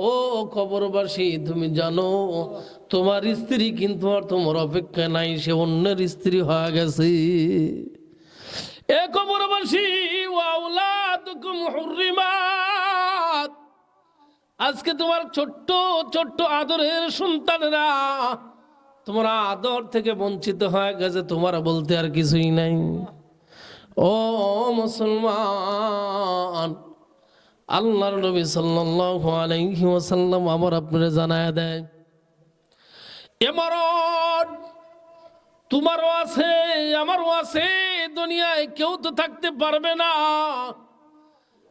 ও কবরবাসী, তুমি জানো তোমার স্ত্রী কিন্তু আর তোমার অপেক্ষা নাই, সে অন্যের স্ত্রী হয়ে গেছে। এ কবরবাসী, ওয়াউলাদুকুম হুররিমাত। আজকে তোমার ছোট্ট ছোট্ট আদরের সন্তানেরা তোমার আদর থেকে বঞ্চিত হয়ে গেছে, তোমার বলতে আর কিছুই নাই। ও মুসলমান, আল্লাহর নবী সাল্লাল্লাহু আলাইহি ওয়াসাল্লাম আমার আপনারে জানায় দেয়, এ মরণ তোমারও আছে আমারও আছে, দুনিয়ায় কেউ তো থাকতে পারবে না।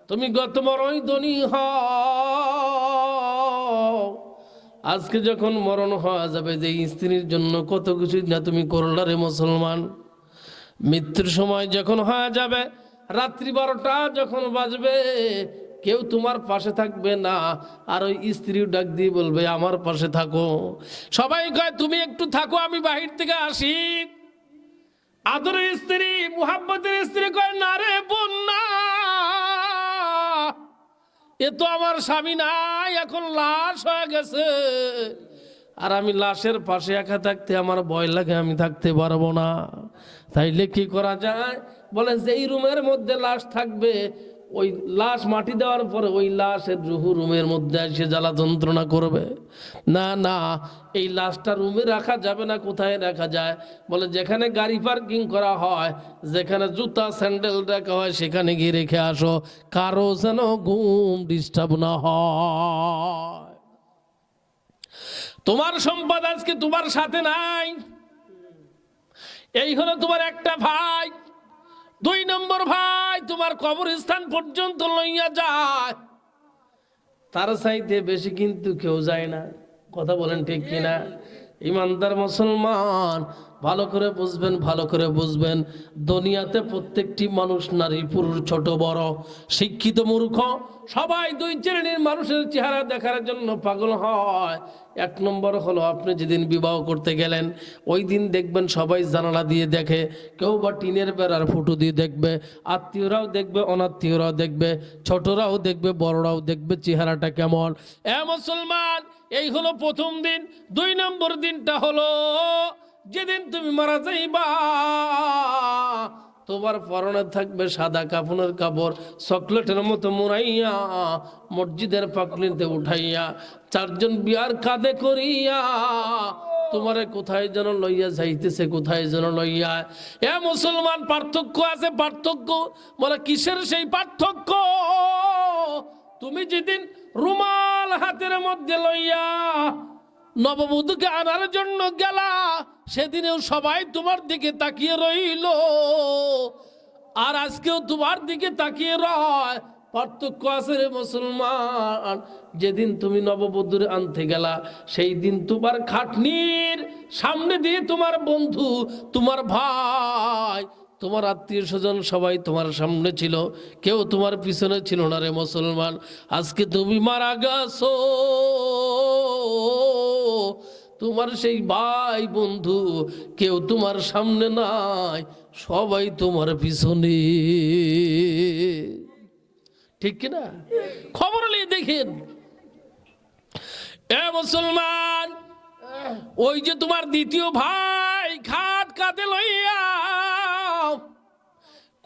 তুমি তোমারই ধনী হও। আজকে যখন মরণ হওয়া যাবে, যে স্ত্রীর জন্য কত কিছু না তুমি করলা রে মুসলমান। মৃত্যুর সময় যখন হয়ে যাবে, রাত্রি 12টা যখন বাজবে, কেউ তোমার পাশে থাকবে না। আর ওই স্ত্রীও ডাক দিয়ে বলবে আমার পাশে থাকো। সবাই কয় তুমি একটু থাকো, আমি বাহির থেকে আসি। আদরের স্ত্রী, মুহাব্বতের স্ত্রী কয় না রে বোন, না, এ তো আমার স্বামী নাই, এখন লাশ হয়ে গেছে। আর আমি লাশের পাশে একা থাকতে আমার ভয় লাগে, আমি থাকতে পারবো না। তাইলে কি করা যায়? বলে যেই রুমের মধ্যে লাশ থাকবে, ওই লাশ মাটি দেওয়ার পরে ওই লাশের রুহু রুমের মধ্যে এসে জ্বালা যন্ত্রণা করবে। না না, এই লাশটা রুমে রাখা যাবে না। কোথায় রাখা যায়? বলে যেখানে গাড়ি পার্কিং করা হয়, যেখানে জুতা স্যান্ডেল রাখা হয়, সেখানে গিয়ে রেখে আসো, কারো যেন ঘুম ডিস্টার্ব না হয়। তোমার সম্পদ আজকে তোমার সাথে নাই। এই হলো তোমার একটা ভাই। 2 নম্বর ভাই তোমার কবরস্থান পর্যন্ত লইয়া যায়, তার চাইতে বেশি কিন্তু কেউ যায় না। কথা বলেন ঠিক কিনা? ইমানদার মুসলমান, ভালো করে বুঝবেন, ভালো করে বুঝবেন। দুনিয়াতে প্রত্যেকটি মানুষ, নারী পুরুষ, ছোট বড়, শিক্ষিত মূর্খ, সবাই 2 শ্রেণীর মানুষের চেহারা দেখার জন্য পাগল হয়। 1 নম্বর হলো আপনি যেদিন বিবাহ করতে গেলেন, ওই দিন দেখবেন সবাই জানালা দিয়ে দেখে, কেউ বা টিনের বেড়ার ফুটো দিয়ে দেখবে, আত্মীয়রাও দেখবে, অনাত্মীয়রাও দেখবে, ছোটরাও দেখবে, বড়রাও দেখবে চেহারাটা কেমন। এ মুসলমান, এই হলো প্রথম দিন। 2 নম্বর দিনটা হলো যেদিন তুমি মারা যাইবা, তোমার পরনে থাকবে সাদা কাফনের কাপড়, চকলেটের মতো মুড়াইয়া মসজিদের পাকলিতে উঠাইয়া 4 জন বিয়ার কাঁধে করিয়া তোমারে কোথায় যেন লইয়া যাইতেছে, কোথায় যেন লইয়া। এ মুসলমান, পার্থক্য আছে, পার্থক্য। বলে কিসের সেই পার্থক্য? তুমি যেদিন রুমাল হাতের মধ্যে লইয়া নববধূকে আনার জন্য গেলা, সেদিনেও সবাই তোমার দিকে তাকিয়ে রইল, আর আজকেও তোমার দিকে তাকিয়ে রয়। পার্থক্য আছে রে মুসলমান। যেদিন তুমি নববধূর আনতে গেলা, সেই দিন তোমার খাটনির সামনে দিয়ে তোমার বন্ধু, তোমার ভাই, তোমার আত্মীয় স্বজন সবাই তোমার সামনে ছিল, কেউ তোমার পিছনে ছিল না রে মুসলমান। আজকে তুমি মারা গেছো, তোমার সেই ভাই বন্ধু কেউ তোমার সামনে নাই, সবাই তোমার পিছনে। ঠিক কিনা? খবর নিয়ে দেখেন এ মুসলমান, ওই যে তোমার দ্বিতীয় ভাই খাট কাঁধে লইয়া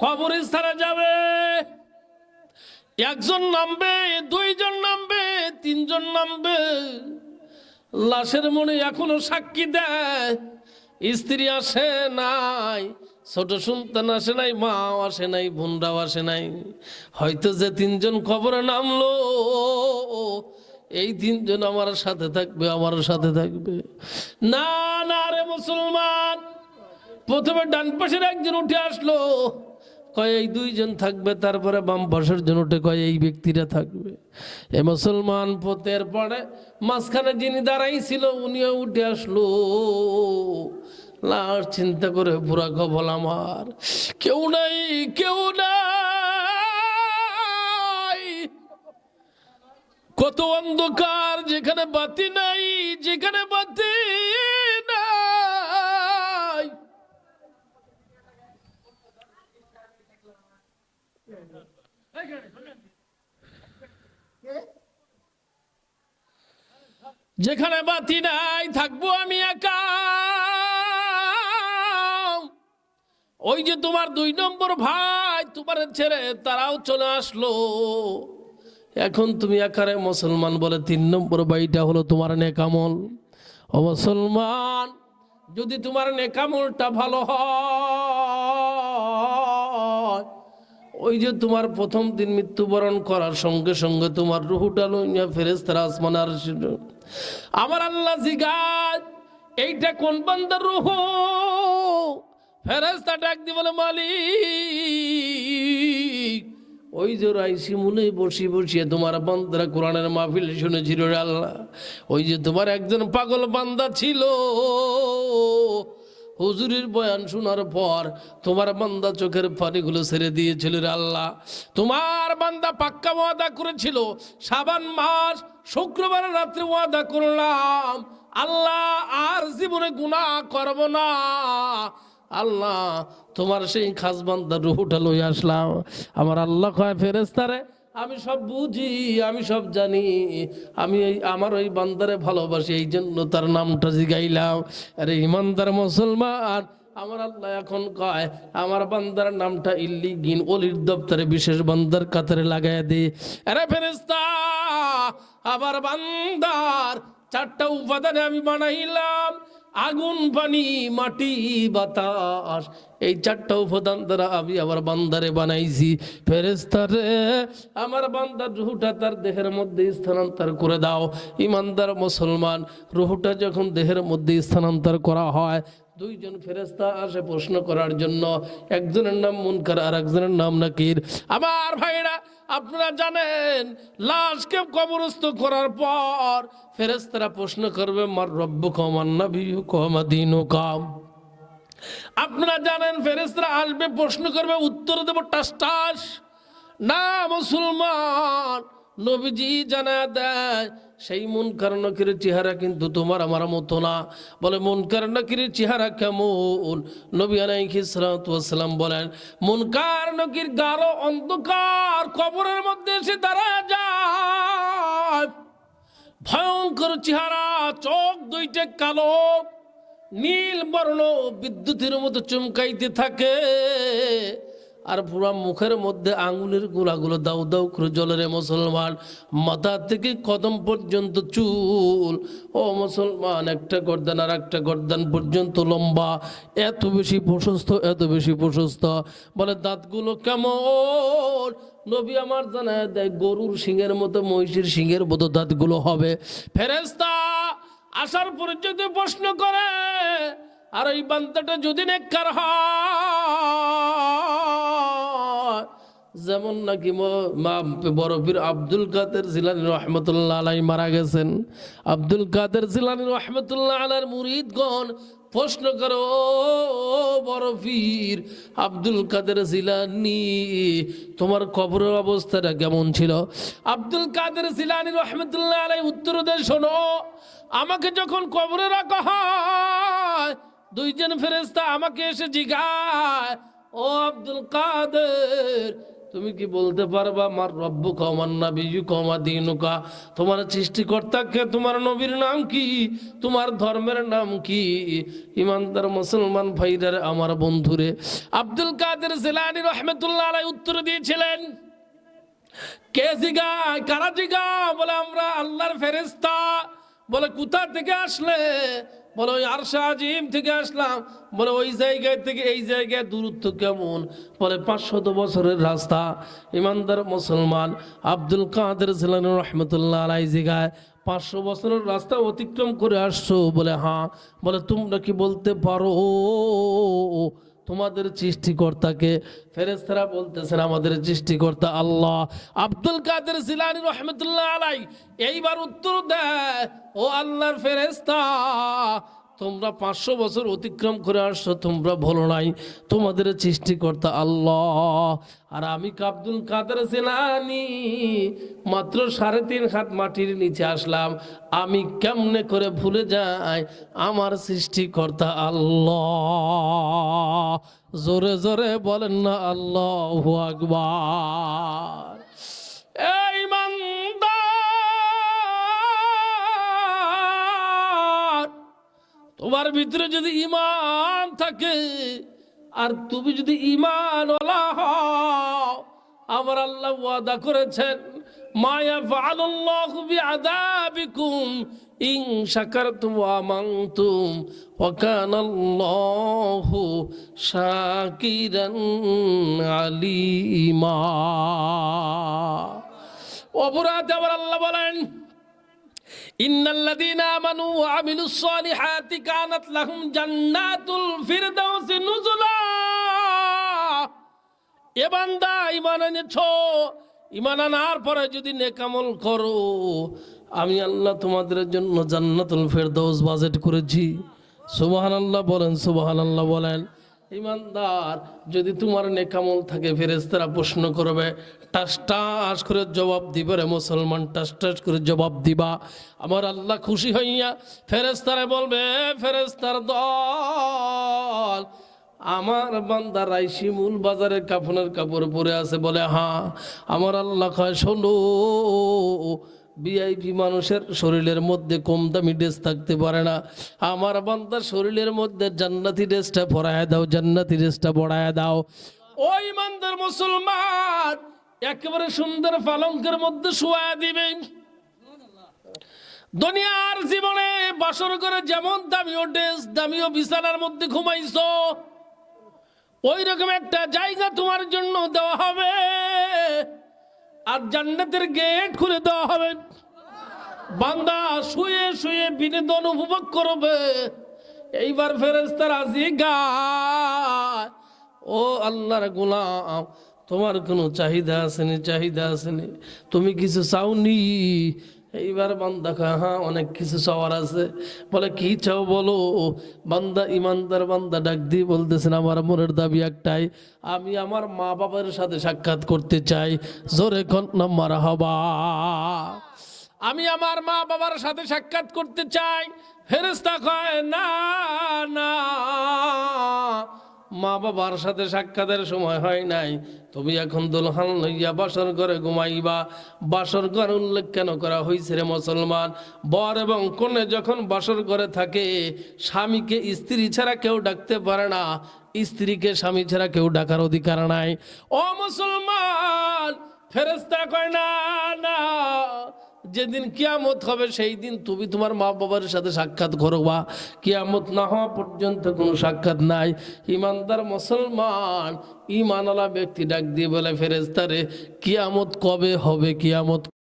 কবরস্থানে যাবে। একজন নামবে, দুইজন নামবে, তিনজন নামবে। লাশের মনে এখনো সাক্ষী দেয়, স্ত্রী আসে নাই, ছোট সন্তান আসে নাই, মাও আসে নাই, বোনরাও আসে নাই। হয়তো যে তিনজন কবরে নামলো, এই তিনজন আমার সাথে থাকবে, আমার সাথে থাকবে। না না রে মুসলমান, প্রথমে ডান পাশের একজন উঠে আসলো, কয় এই দুইজন থাকবে। তারপরে বাম পাশের জন উঠে কয় এই ব্যক্তিরা থাকবে। এ মুসলমান, পথের পরে মাঝখানে যিনি দাঁড়াইছিল উনিও উঠে আসলো। লাশ চিন্তা করে পুরা কবল আমার, কেউ নাই, কেউ নাই। কত অন্ধকার, যেখানে বাতি নাই, যেখানে বাতি নাই। যেখানে বাতি নাই থাকবো আমি একা। ওই যে তোমার 2 নম্বর ভাই তোমার ছেড়ে তারাও চলে আসলো, এখন তুমি একারে মুসলমান। বলে 3 নম্বর ভাইটা হলো তোমার নেকামল। ও মুসলমান, যদি তোমার নেকামলটা ভালো হয়, ওই যে তোমার প্রথম দিন মৃত্যুবরণ করার সঙ্গে সঙ্গে তোমার রুহুটা লইয়া ফেরেশতারা আসমানে আরশে, আমার আল্লাহ জিগায় এইটা কোন বান্দার রুহ? ফেরেশতা ডাক দিয়ে বলে মালিক, ওই যে রাইসি মুনে বসি বসিয়ে তোমার বান্দারা কোরআনের মাহফিল শুনেছিল রে আল্লাহ। ওই যে তোমার একজন পাগল বান্দা ছিল, হুজুরের বয়ান শোনার পর তোমার বান্দা চোখের পানিগুলো ছেড়ে দিয়েছিল রে আল্লাহ। তোমার বান্দা পাক্কা ওয়াদা করেছিল, শাবান মাস শুক্রবার রাত্রে ওয়াদা করলাম, আল্লাহ আর জীবনে গুনাহ করব না। আল্লাহ, তোমার সেই খাস বান্দার রূহটা লই আসলাম। আমার আল্লাহ কয় ফেরেশতারে, আমি সব বুঝি, আমি সব জানি, আমি আমার ওই বান্দারে ভালোবাসি, এই জন্য তার নামটা জিগাইলাম। আরে ইমানদার মুসলমান, আমার আল্লাহ এখন কয় আমার বান্দার নামটা ইল্লিগিন ওলির দপ্তরে বিশেষ বান্দার কাতারে লাগাই দে। আরে ফেরেশতা, আবার বান্দার 4টা উপাদানে আমি বানাইলাম, আগুন, পানি, মাটি, বাতাস। এই 4টা উপাদান দ্বারা আমি আমার বান্দারে বানাইছি। ফেরেশতারে, আমার বান্দার রূহটা তার দেহের মধ্যে স্থানান্তর করে দাও। ইমানদার মুসলমান, রূহটা যখন দেহের মধ্যে স্থানান্তর করা হয়, 2 জন ফেরেশতা আসে প্রশ্ন করার জন্য। একজনের নাম মুনকার আর একজনের নাম নাকির। আমার ভাইরা, আপনারা জানেন লাশকে কবরস্থ করার পর ফেরেশতারা প্রশ্ন করবে মার রব্বুকা মান নাবিয়ুকা মা দীনুকা। আপনারা জানেন ফেরেশতারা আসবে, প্রশ্ন করবে, উত্তর দেব টাস টাস। না মুসলমান, নবীজি জানা দেয় সেই মুনকার নাকিরের চেহারা কিন্তু তোমার আমার মতো না। বলে মুনকার নাকিরের চেহারা কেমন? নবী আলাইহিস সালাতু ওয়াস সালাম বলেন, মুনকার নাকির গাঢ় অন্ধকার কবরের মধ্যে এসে দাঁড়ায় যায়, ভয়ঙ্কর চেহারা, চোখ 2টা কালো, নীল বর্ণ, বিদ্যুতের মতো চমকাইতে থাকে। আর পুরা মুখের মধ্যে আঙ্গুলের গোলাগুলো দাউ দাউ করে জ্বলে রে মুসলমান, মাথা থেকে কদম পর্যন্ত চুল, ও মুসলমান, একটা গর্দান আর একটা গর্দান পর্যন্ত লম্বা, এত বেশি প্রশস্ত, এত বেশি প্রশস্ত। বলে দাঁতগুলো কেমন? নবী আমার জানায় দেয় গরুর শিংয়ের মতো, মহিষের শিংয়ের মতো দাঁতগুলো হবে। ফেরেশতা আসার পরে যদি প্রশ্ন করে, আর এই বান্দাটা যদি নেককার হয়, যেমন নাকি বড় পীর আব্দুল কাদের জিলানী রহমতুল্লাহ আলাইহি মারা গেছেন, আব্দুল কাদের জিলানী রহমতুল্লাহ আলাইহির মুরিদগণ প্রশ্ন করো, বড় পীর আব্দুল কাদের জিলানী, তোমার কবরের অবস্থাটা কেমন ছিল? আব্দুল কাদের জিলানী রহমতুল্লাহ আলাইহি উত্তর দেয়, শোনো, আমাকে যখন কবরে রাখা হয়, দুইজন ফেরেশতা আমাকে এসে জিজ্ঞাসা, ও আব্দুল কাদের, তুমি কি বলতে পারবা আমার রব্বুকা ওয়া মান নাবিয়্যুকা ওয়া মা দীনুকা, তোমার সৃষ্টিকর্তাকে, তোমার নবীর নাম কি, তোমার ধর্মের নাম কি? ইমানদার মুসলমান ভাইরা, আমার বন্ধুরে, আব্দুল কাদের জিলানী রাহমাতুল্লাহ আলাইহি উত্তর দিয়েছিলেন, কে জিগায়, কারা জিগায়? বলে আমরা আল্লাহর ফেরেশতা। বলে কোথা থেকে আসলে? বলে ওই আরশে আজিম থেকে আসলাম। বলে ওই জায়গায় থেকে এই জায়গায় দূরত্ব কেমন? বলে 500 বছরের রাস্তা। ইমানদার মুসলমান আব্দুল কাদের জিলানী রহমতুল্লাহ আলাইহি জিগায়, 500 বছরের রাস্তা অতিক্রম করে আসছো? বলে হ্যাঁ। বলে তোমরা কি বলতে পারো তোমাদের সৃষ্টিকর্তাকে? ফেরেশতারা বলতেছেন আমাদের সৃষ্টিকর্তা আল্লাহ। আব্দুল কাদের জিলানী রহমতুল্লাহ আলাইহি এইবার উত্তর দেয়, ও আল্লাহর ফেরেশতা, তোমরা 500 বছর অতিক্রম করে আসছো, তোমরা বলো নাই তোমাদের সৃষ্টিকর্তা আল্লাহ। আর আমি আব্দুল কাদের জিলানী মাত্র 3.5 হাত মাটির নিচে আসলাম, আমি কেমনে করে ভুলে যাই আমার সৃষ্টিকর্তা আল্লাহ? জোরে জোরে বলেন না আল্লাহু আকবার। এই ইমানদার, তোমার ভিতরে যদি ঈমান থাকে, আর তুমি যদি ঈমানওয়ালা হও, আমার আল্লাহ ওয়াদা করেছেন, মা ইয়াফআলুল্লাহু বিআযাবিকুম ইন শাকারতুম ওয়া আমানতুম ওয়া কানাল্লাহু শাকিরান আলিমা। অপরাধে আবার আল্লাহ বলেন, ইন্নাল্লাযীনা আমানু ওয়া আমিলুস সালিহাতি কানাত লাহুম জান্নাতুল ফিরদাউসি নুজুলা। এ বান্দা, ঈমান এনেছো, ঈমান আনার পরে যদি নেক আমল করো, আমি আল্লাহ তোমাদের জন্য জান্নাতুল ফিরদাউস বাজেট করেছি। সুবহানাল্লাহ বলেন, সুবহানাল্লাহ বলেন। ইমানদার, যদি তোমার নেক আমল থাকে, ফেরেশতারা প্রশ্ন করবে, টাস টাস করে জবাব দিবে রে মুসলমান, টাস টাস করে জবাব দিবা। আমার আল্লাহ খুশি হইয়া ফেরেশতারা বলবে, ফেরেশতার দল, আমার বান্দা রাইসি মূল বাজারে কাফনের কাপড় পরে আছে? বলে হ্যাঁ। আমার আল্লাহ কয়, শোনো, ভিআইপি মানুষের শরীরের মধ্যে কম দামি ড্রেস থাকতে পারে না, আমার বান্দার শরীরের মধ্যে জান্নাতি ড্রেসটা পরায় দাও, জান্নাতি ড্রেসটা পরায় দাও। ওই ইমানদার মুসলমান একেবারে সুন্দর পালঙ্কের মধ্যে শোয়া দিবে। দুনিয়ার জীবনে বাসর করে যেমন দামিও ড্রেস, দামিও বিছানার মধ্যে ঘুমাইছো, ওই রকম একটা জায়গা তোমার জন্য দেওয়া হবে, আর জান্নাতের গেট খুলে দেওয়া হবে। বান্দা শুয়ে শুয়ে বিনোদন উপভোগ করবে। এইবার ফেরেশতারা জিজ্ঞাসা, ও আল্লাহর গোলাম, তোমার কোনো চাহিদা আসেনি? চাহিদা আসেনি? তুমি কিছু চাওনি? এইবার বান্দা কয়, হ্যাঁ, অনেক কিছু চাওয়ার আছে। বলে কি চাও বলো? বান্দা, ইমানদার বান্দা ডাক দিয়ে বলতেছেন, আমার মনের দাবি একটাই, আমি আমার মা বাবার সাথে সাক্ষাৎ করতে চাই। জোরে কন্যা মারহাবা। আমি আমার মা বাবার সাথে সাক্ষাৎ করতে চাই। ফেরেশতা কয়, না না, মা বাবার সাথে সাক্ষাতের সময় হয় নাই, তুমি এখন দুলহান লইয়া বাসর ঘরে ঘুমাইবা। বাসর ঘর উল্লেখ কেন করা হয়েছে রে মুসলমান? বর এবং কনে যখন বাসর ঘরে থাকে, স্বামীকে স্ত্রী ছাড়া কেউ ডাকতে পারে না, স্ত্রীকে স্বামী ছাড়া কেউ ডাকার অধিকার নাই। ও মুসলমান, ফেরেশতা কয় না না, যেদিন কিয়ামত হবে সেই দিন তুমি তোমার মা বাবার সাথে সাক্ষাৎ করবা, কিয়ামত না হওয়া পর্যন্ত কোনো সাক্ষাৎ নাই। ইমানদার মুসলমান, ইমানওয়ালা ব্যক্তি ডাক দিয়ে বলে, ফেরেশতা রে, কিয়ামত কবে হবে? কিয়ামত